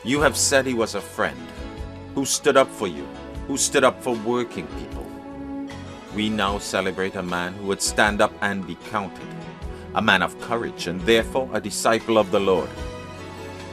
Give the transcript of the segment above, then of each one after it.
You have said he was a friend who stood up for you, who stood up for working people. We now celebrate a man who would stand up and be counted, a man of courage and therefore a disciple of the Lord.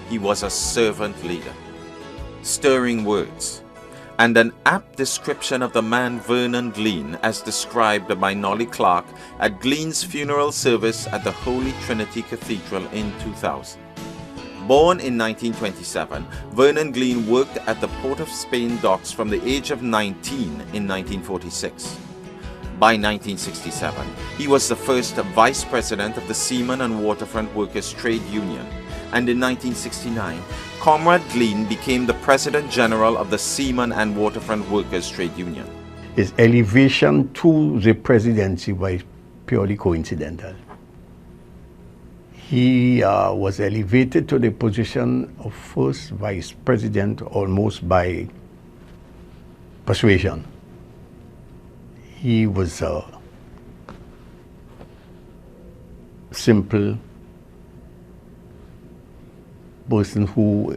He was a servant leader, stirring words, and an apt description of the man Vernon Glean as described by Nolly Clark at Glean's funeral service at the Holy Trinity Cathedral in 2000. Born in 1927, Vernon Glean worked at the Port of Spain docks from the age of 19 in 1946. By 1967, he was the first vice president of the Seamen and Waterfront Workers Trade Union, and in 1969, Comrade Glean became the President General of the Seamen and Waterfront Workers Trade Union. His elevation to the presidency was purely coincidental. He was elevated to the position of first vice president almost by persuasion. He was a simple person who,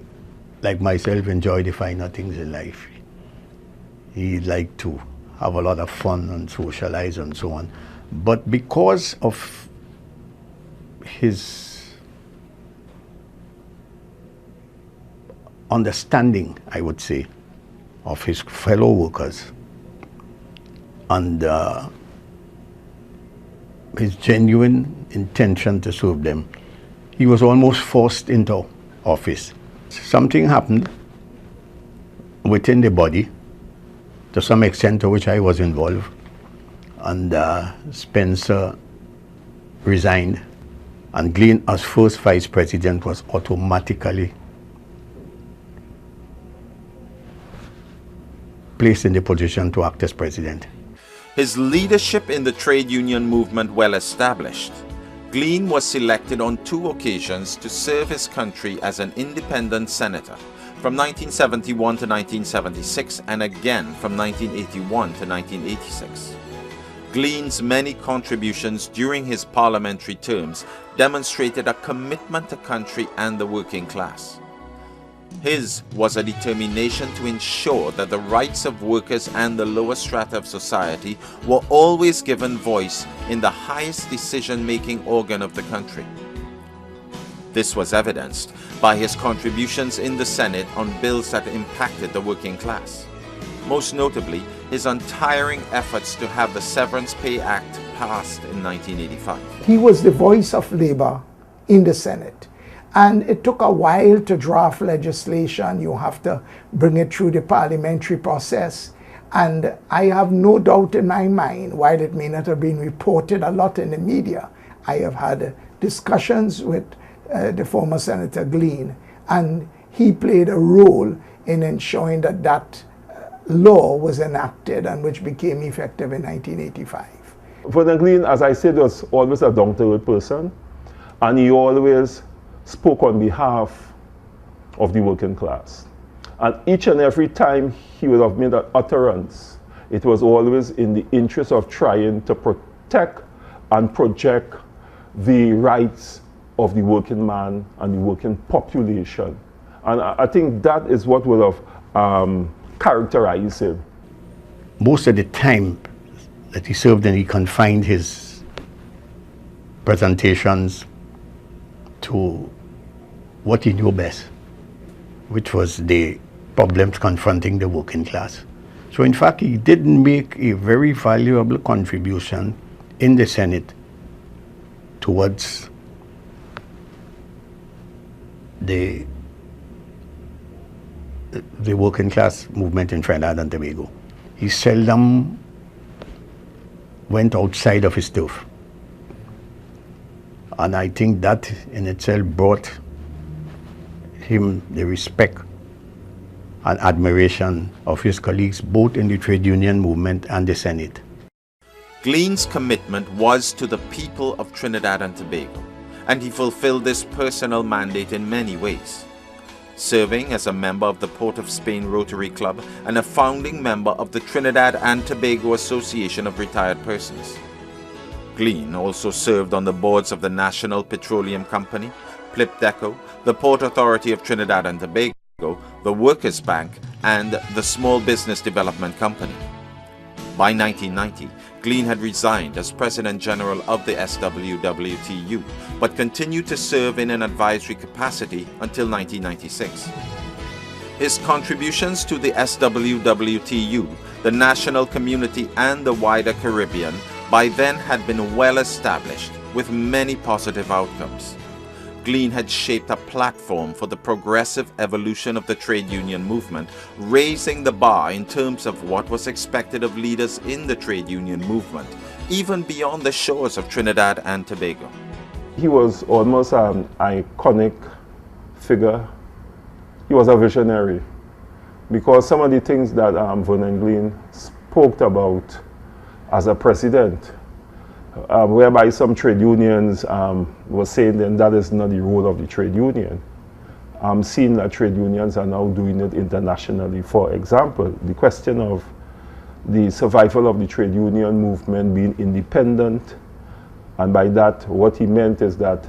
like myself, enjoyed the finer things in life. He liked to have a lot of fun and socialize and so on. But because of his understanding, I would say, of his fellow workers and his genuine intention to serve them, he was almost forced into office. Something happened within the body, to some extent to which I was involved, and Spencer resigned, and Glean, as first vice president, was automatically placed in the position to act as president. His leadership in the trade union movement well established, Glean was selected on 2 occasions to serve his country as an independent senator, from 1971 to 1976 and again from 1981 to 1986. Glean's many contributions during his parliamentary terms demonstrated a commitment to country and the working class. His was a determination to ensure that the rights of workers and the lower strata of society were always given voice in the highest decision-making organ of the country. This was evidenced by his contributions in the Senate on bills that impacted the working class. Most notably, his untiring efforts to have the Severance Pay Act passed in 1985. He was the voice of labor in the Senate. And it took a while to draft legislation. You have to bring it through the parliamentary process. And I have no doubt in my mind, while it may not have been reported a lot in the media, I have had discussions with the former Senator Glean, and he played a role in ensuring that that law was enacted and which became effective in 1985. Vernon Glean, as I said, was always a down-to-earth person, and he always spoke on behalf of the working class. And each and every time he would have made an utterance, it was always in the interest of trying to protect and project the rights of the working man and the working population. And I think that is what would have characterized him. Most of the time that he served, and he confined his presentations to what he knew best, which was the problems confronting the working class. So in fact, he did make a very valuable contribution in the Senate towards the working class movement in Trinidad and Tobago. He seldom went outside of his turf. And I think that in itself brought him the respect and admiration of his colleagues both in the trade union movement and the Senate. Glean's commitment was to the people of Trinidad and Tobago, and he fulfilled this personal mandate in many ways. Serving as a member of the Port of Spain Rotary Club and a founding member of the Trinidad and Tobago Association of Retired Persons. Glean also served on the boards of the National Petroleum Company, Plipdeco, the Port Authority of Trinidad and Tobago, the Workers' Bank, and the Small Business Development Company. By 1990, Glean had resigned as President General of the SWWTU, but continued to serve in an advisory capacity until 1996. His contributions to the SWWTU, the national community, and the wider Caribbean by then had been well established, with many positive outcomes. Glean had shaped a platform for the progressive evolution of the trade union movement, raising the bar in terms of what was expected of leaders in the trade union movement, even beyond the shores of Trinidad and Tobago. He was almost an iconic figure. He was a visionary, because some of the things that Vernon Glean spoke about as a president, whereby some trade unions were saying then that is not the role of the trade union. I'm seeing that trade unions are now doing it internationally. For example, the question of the survival of the trade union movement being independent, and by that what he meant is that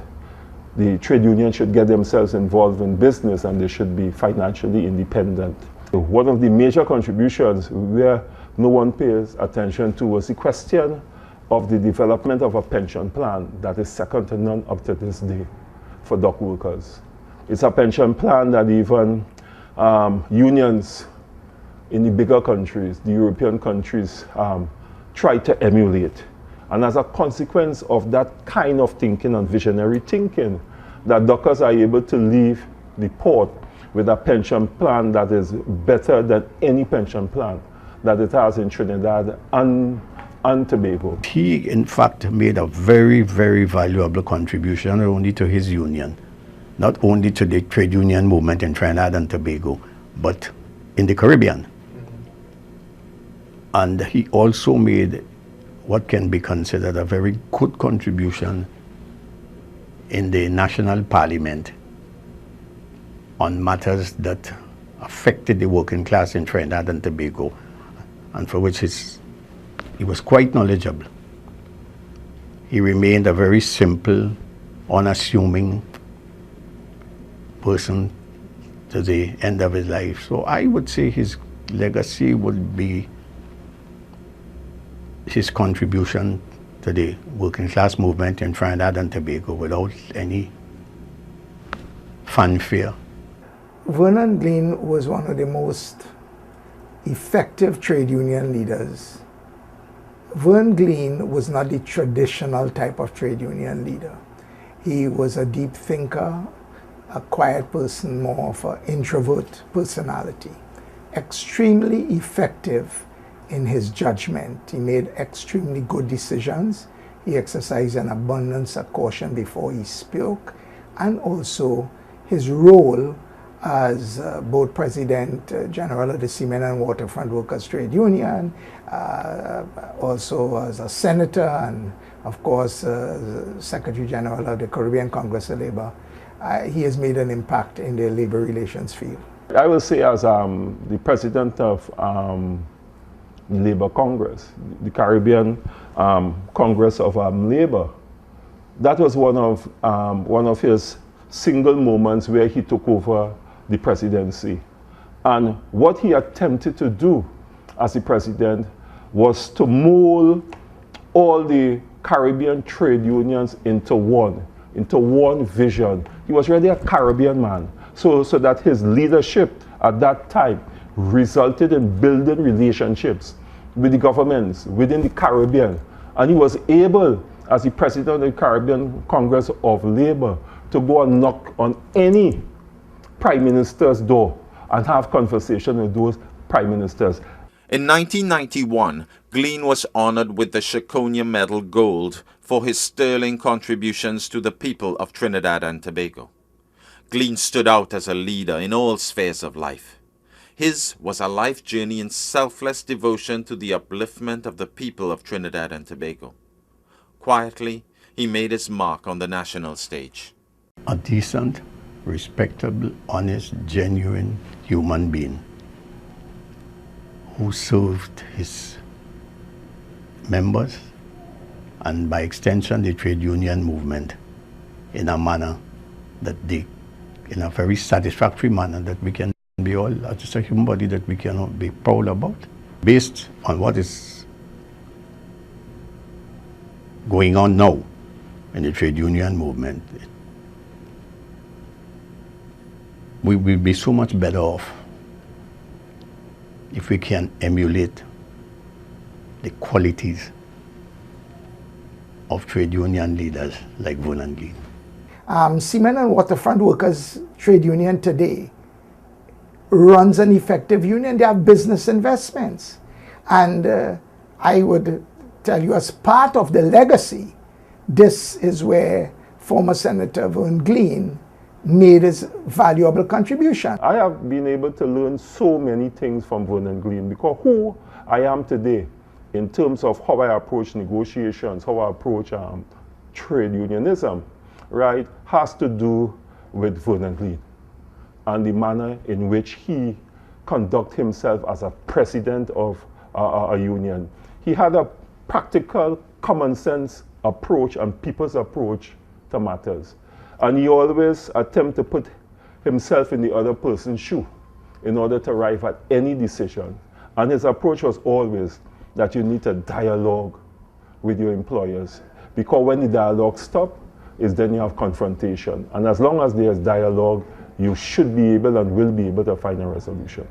the trade union should get themselves involved in business and they should be financially independent. One of the major contributions where no one pays attention to was the question of the development of a pension plan that is second to none up to this day for dock workers. It's a pension plan that even unions in the bigger countries, the European countries, try to emulate. And as a consequence of that kind of thinking and visionary thinking, that dockers are able to leave the port with a pension plan that is better than any pension plan that it has in Trinidad and Tobago. He, in fact, made a very, very valuable contribution not only to his union, not only to the trade union movement in Trinidad and Tobago, but in the Caribbean. And he also made what can be considered a very good contribution in the national parliament on matters that affected the working class in Trinidad and Tobago, and for which he was quite knowledgeable. He remained a very simple, unassuming person to the end of his life. So I would say his legacy would be his contribution to the working class movement in Trinidad and Tobago without any fanfare. Vernon Glean was one of the most effective trade union leaders. Vernon Glean was not the traditional type of trade union leader. He was a deep thinker, a quiet person, more of an introvert personality. Extremely effective in his judgment. He made extremely good decisions. He exercised an abundance of caution before he spoke, and also his role as both President General of the Seamen and Waterfront Workers Trade Union, also as a senator, and of course Secretary General of the Caribbean Congress of Labor. He has made an impact in the labor relations field. I will say as the president of Labor Congress, the Caribbean Congress of Labor, that was one of his single moments where he took over the presidency. And what he attempted to do as the president was to mold all the Caribbean trade unions into one vision. He was really a Caribbean man. So that his leadership at that time resulted in building relationships with the governments within the Caribbean. And he was able, as the president of the Caribbean Congress of Labor, to go and knock on any prime minister's door and have conversation with those prime ministers. In 1991, Glean was honored with the Shakonia Medal Gold for his sterling contributions to the people of Trinidad and Tobago. Glean stood out as a leader in all spheres of life. His was a life journey in selfless devotion to the upliftment of the people of Trinidad and Tobago. Quietly, he made his mark on the national stage. A decent, respectable, honest, genuine human being who served his members and by extension the trade union movement in a manner that in a very satisfactory manner that we can be all, as a human body, that we can be proud about. Based on what is going on now in the trade union movement, we will be so much better off if we can emulate the qualities of trade union leaders like Vernon Glean. Seamen and Waterfront Workers Trade Union today runs an effective union. They have business investments. And I would tell you, as part of the legacy, this is where former Senator Vernon Glean made his valuable contribution. I have been able to learn so many things from Vernon Glean, because who I am today in terms of how I approach negotiations, how I approach trade unionism, right, has to do with Vernon Glean and the manner in which he conducts himself as a president of a union. He had a practical, common sense approach and people's approach to matters. And he always attempted to put himself in the other person's shoe in order to arrive at any decision. And his approach was always that you need to dialogue with your employers, because when the dialogue stops, is then you have confrontation. And as long as there's dialogue, you should be able and will be able to find a resolution.